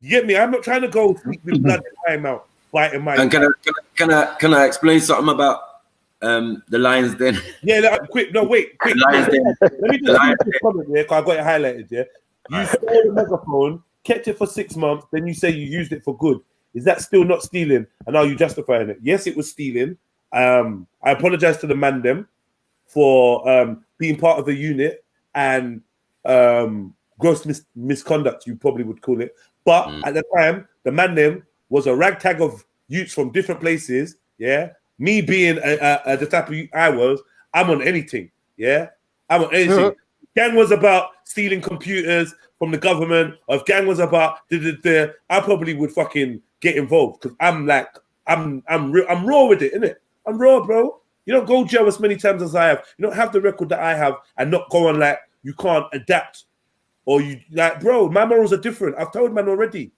You get me? I'm not trying to go sleep with blood in my mouth, biting my. And can I explain something about the Lions Den? Yeah, quick. No, wait, quick. Lions Den. Let me just read this comment here, because I got it highlighted. Yeah, you stole the megaphone, kept it for 6 months, then you say you used it for good. Is that still not stealing? And are you justifying it? Yes, it was stealing. I apologize to the man them for being part of the unit and gross misconduct, you probably would call it. But at the time, the man them was a ragtag of youths from different places. Yeah, me being the type of youth I was, I'm on anything. Yeah, I'm on anything. Gang was about stealing computers from the government. Or if gang was about I probably would fucking get involved, because I'm raw with it, innit? I'm raw, bro. You don't go jail as many times as I have. You don't have the record that I have and not go on like you can't adapt. Or you like, bro, my morals are different. I've told man already.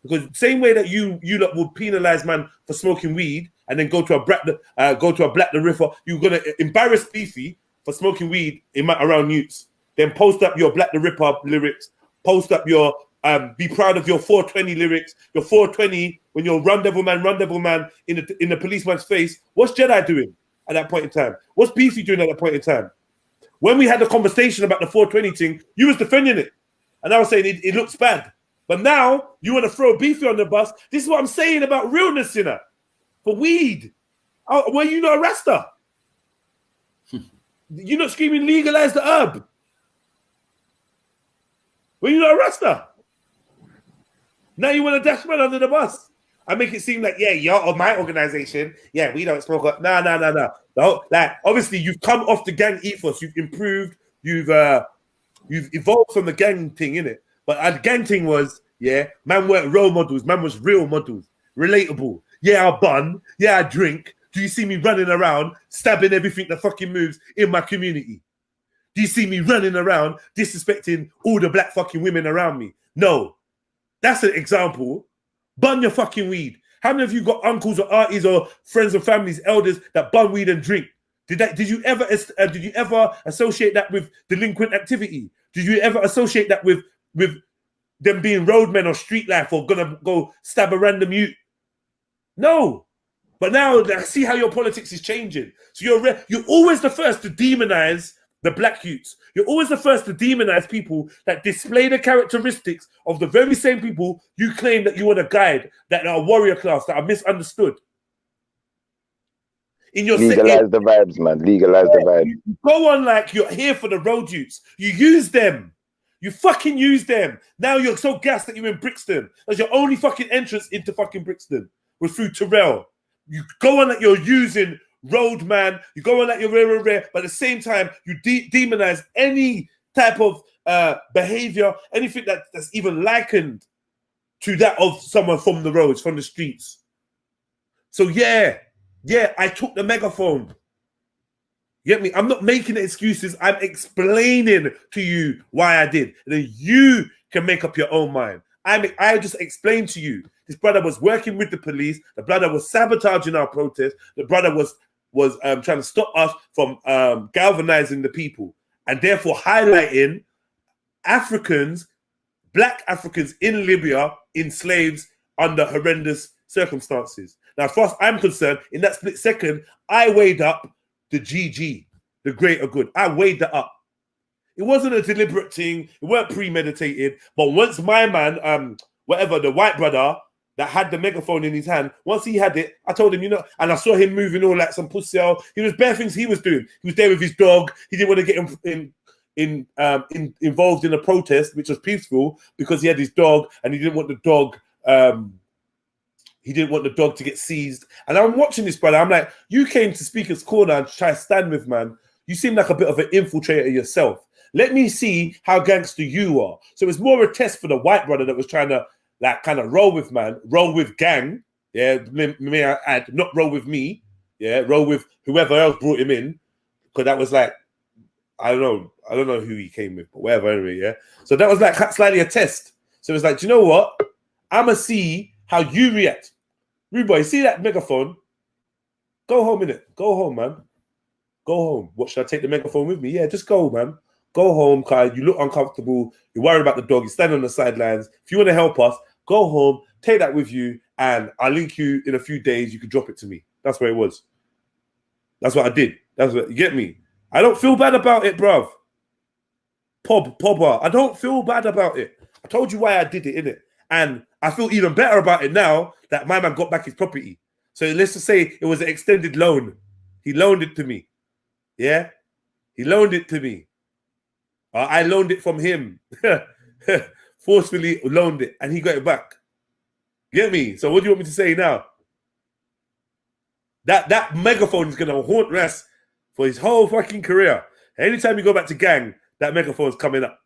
Because same way that you lot would penalize man for smoking weed and then go to a Black the Ripper, you're gonna embarrass Beefy for smoking weed around youths. Then post up your Black the Ripper lyrics, post up your be proud of your 420 lyrics, your 420 when you're run devil man in the policeman's face. What's Jedi doing at that point in time? What's Beefy doing at that point in time? When we had the conversation about the 420 thing, you was defending it. And I was saying it looks bad. But now you want to throw Beefy on the bus. This is what I'm saying about realness, you know, for weed. Were you not a Rasta? You're not screaming legalize the herb. Were you not a Rasta? Now you want to dash man under the bus. I make it seem like, yeah, you're on my organization. Yeah, we don't smoke up. No. Like, obviously, you've come off the gang ethos. You've improved. You've evolved from the gang thing, innit? But the gang thing was, yeah, man weren't role models. Man was real models. Relatable. Yeah, I bun. Yeah, I drink. Do you see me running around, stabbing everything that fucking moves in my community? Do you see me running around, disrespecting all the black fucking women around me? No. That's an example. Bun your fucking weed. How many of you got uncles or aunties or friends and families, elders that bun weed and drink? Did you ever associate that with delinquent activity? Did you ever associate that with them being roadmen or street life or gonna go stab a random youth? No. But now I see how your politics is changing. So you're always the first to demonize the black youths. You're always the first to demonize people that display the characteristics of the very same people you claim that you want to guide, that are warrior class, that are misunderstood. In your legalize the vibes, man. Legalize the vibes. You go on like you're here for the road youths. You use them. You fucking use them. Now you're so gassed that you're in Brixton. That's your only fucking entrance into fucking Brixton was through Terrell. You go on like you're using roadman. You go on like you're rare, but at the same time, you demonize any type of behavior, anything that's even likened to that of someone from the roads, from the streets. So yeah, I took the megaphone. You get me? I'm not making excuses. I'm explaining to you why I did. And then you can make up your own mind. I just explained to you. This brother was working with the police. The brother was sabotaging our protest. The brother was trying to stop us from galvanizing the people, and therefore highlighting Africans, black Africans in Libya, enslaved under horrendous circumstances. Now, as far as I'm concerned, in that split second, I weighed up the GG, the greater good. I weighed that up. It wasn't a deliberate thing. It weren't premeditated. But once my man, the white brother that had the megaphone in his hand, once he had it, I told him, and I saw him moving all like some pussy out. He was bare things he was doing. He was there with his dog. He didn't want to get involved in a protest, which was peaceful, because he had his dog and he didn't want the dog. He didn't want the dog to get seized. And I'm watching this, brother. I'm like, you came to Speaker's Corner and try to stand with, man. You seem like a bit of an infiltrator yourself. Let me see how gangster you are. So it's more a test for the white brother that was trying to like kind of roll with, man, roll with gang. Yeah, may I add, not roll with me. Yeah, roll with whoever else brought him in. Because that was like, I don't know who he came with, but whatever, anyway, yeah. So that was like slightly a test. So it's like, do you know what? I'ma see how you react. Rude boy, see that megaphone? Go home, innit? Go home, man. Go home. What, should I take the megaphone with me? Yeah, just go, man. Go home, Kai. You look uncomfortable. You're worried about the dog. You're standing on the sidelines. If you want to help us, go home, take that with you, and I'll link you in a few days. You can drop it to me. That's what it was. That's what I did. That's what you get me. I don't feel bad about it, bruv. Pobber. I don't feel bad about it. I told you why I did it, innit? And I feel even better about it now that my man got back his property. So let's just say it was an extended loan. He loaned it to me. Yeah? He loaned it to me. I loaned it from him. Forcefully loaned it, and he got it back. Get me? So what do you want me to say now? That megaphone is going to haunt Ras for his whole fucking career. Anytime you go back to gang, that megaphone's coming up.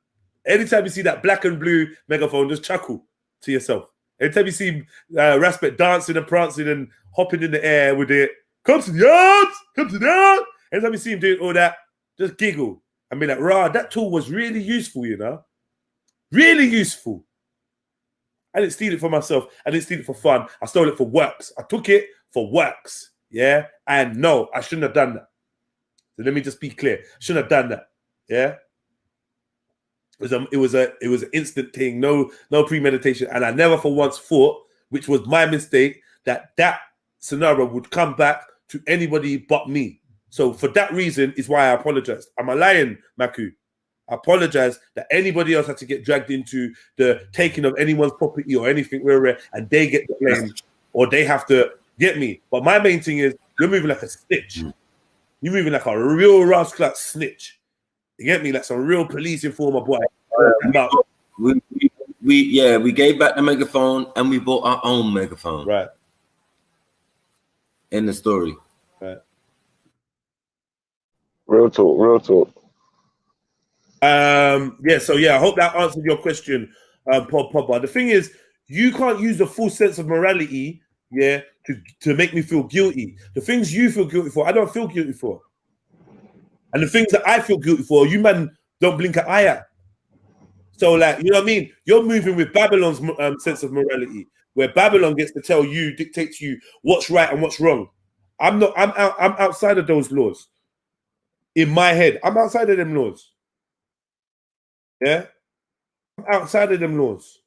Anytime you see that black and blue megaphone, just chuckle to yourself. Anytime you see Raspet dancing and prancing and hopping in the air with it, come to the yard, come to the yard. Anytime you see him doing all that, just giggle and be like, rah, that tool was really useful, you know? Really useful. I didn't steal it for myself. I didn't steal it for fun. I stole it for works. I took it for works. Yeah? And no, I shouldn't have done that. So let me just be clear. I shouldn't have done that. Yeah? It was an instant thing, no premeditation, and I never for once thought, which was my mistake, that scenario would come back to anybody but me. So for that reason is why I apologized. I'm a lion, Maku. I apologize that anybody else had to get dragged into the taking of anyone's property or anything and they get the blame or they have to get me. But my main thing is you're moving like a snitch. You're moving like a real rascal snitch. You get me? Like some real police informer boy. We gave back the megaphone and we bought our own megaphone. Right. In the story. Right. Real talk, real talk. I hope that answered your question, Pop. The thing is, you can't use the full sense of morality, to make me feel guilty. The things you feel guilty for, I don't feel guilty for. And the things that I feel guilty for, you man don't blink an eye at. So, like, you know what I mean? You're moving with Babylon's sense of morality, where Babylon gets to tell you, dictate to you what's right and what's wrong. I'm outside of those laws. In my head, I'm outside of them laws. Yeah? I'm outside of them laws.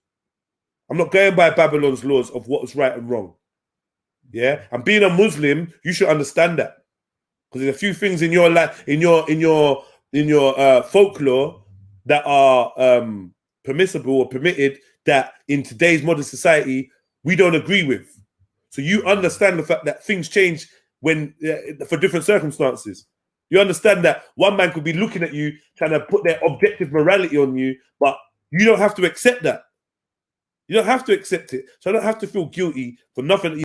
I'm not going by Babylon's laws of what's right and wrong. Yeah? And being a Muslim, you should understand that. Because there's a few things in your life, in your folklore that are permissible or permitted that in today's modern society we don't agree with. So you understand the fact that things change when for different circumstances. You understand that one man could be looking at you trying to put their objective morality on you, but you don't have to accept that. You don't have to accept it. So I don't have to feel guilty for nothing.